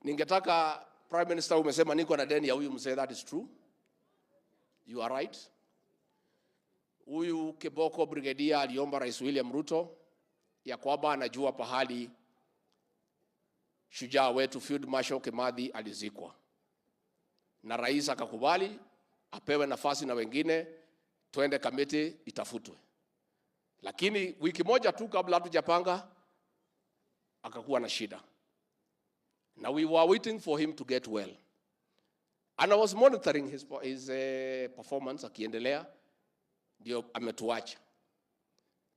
Ningetaka Prime Minister, umesema niko na deni ya huyu mzee, that is true. You are right. Huyu Kiboko Brigadier aliomba Rais William Ruto ya kwamba anajua pahali shujaa wetu Field Marshal Kimathi alizikwa. Na rais akakubali apewe nafasi na wengine twende kamiti itafutwe. Lakini wiki moja tu kabla hatujapanga akakuwa na shida. Now we were waiting for him to get well. And I was monitoring his performance akiendelea, ndio ametuacha.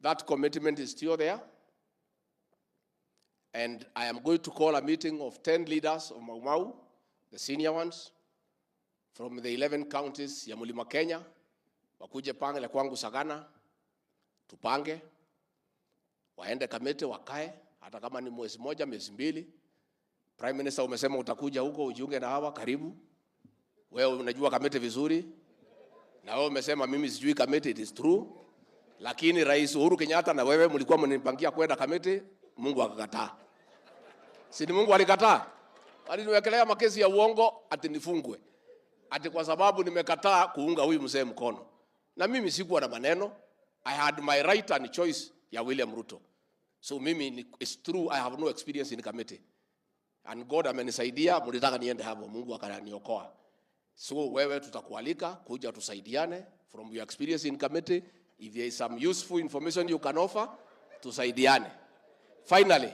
That commitment is still there. And I am going to call a meeting of 10 leaders of Mau Mau, the senior ones, from the 11 counties ya Mlima Kenya, wakuje pange la kwangu Sagana, tupange, waende kamete wakae, hata kama ni mwezi moja, mwezi mbili. Prime Minister, umesema utakuja huko ujiunge na hawa, karibu. Wewe unajua kamete vizuri. Na wewe umesema mimi sijui kamete, it is true. Lakini Rais Uhuru Kenyatta na wewe mlikuwa mnipangia kwenda kamete, Mungu akakataa. Si ni Mungu alikataa? Aliniwekelea makesi ya uongo ati nifungwe. Ati kwa sababu nimekataa kuunga huyu mzee mkono. Na mimi sikuwa na maneno. I had my right and choice ya William Ruto. So mimi, it's true, I have no experience in committee. And God amenisaidia, mlitaka niende hapo, Mungu akaniokoa. So wewe tutakualika kuja tusaidiane from your experience in committee. If there is some useful information you can offer, tusaidiane. Finally,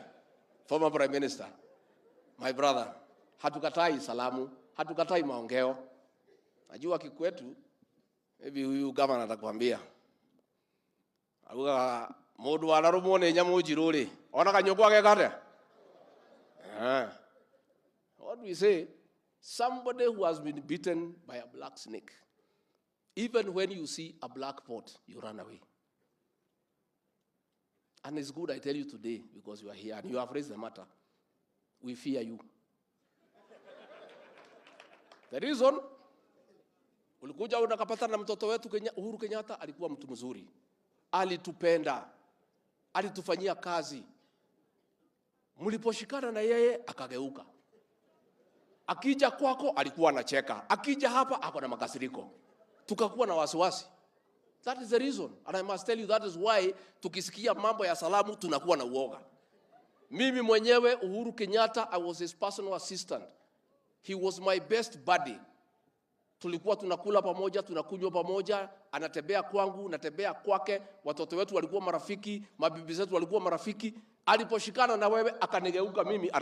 former Prime Minister, my brother, hatukatai salamu, hatukatai maongeo. Najua kikwetu, maybe huyu governor atakwambia. Aluga modu wanarumone nyamu jirole. Ona kanyoko wake kate. What do we say? Somebody who has been bitten by a black snake. Even when you see a black pot, you run away. And it's good I tell you today, because you are here and you have raised the matter. We fear you. The reason, ulikuja unakapata na mtoto wetu Uhuru Kenyatta alikuwa mtu mzuri. Alitupenda. Alitufanyia kazi. Mliposhikana na yeye akageuka. Akija kwako alikuwa anacheka. Akija hapa ako na makasiriko. Tukakuwa na wasiwasi. That is the reason. And I must tell you, that is why tukisikia mambo ya salamu tunakuwa na uoga. Mimi mwenyewe Uhuru Kenyatta, I was his personal assistant. He was my best buddy. Tulikuwa tunakula pamoja, tunakunywa pamoja, anatembea kwangu, natembea kwake, watoto wetu walikuwa marafiki, mabibi zetu walikuwa marafiki. Aliposhikana na wewe akanigeuka mimi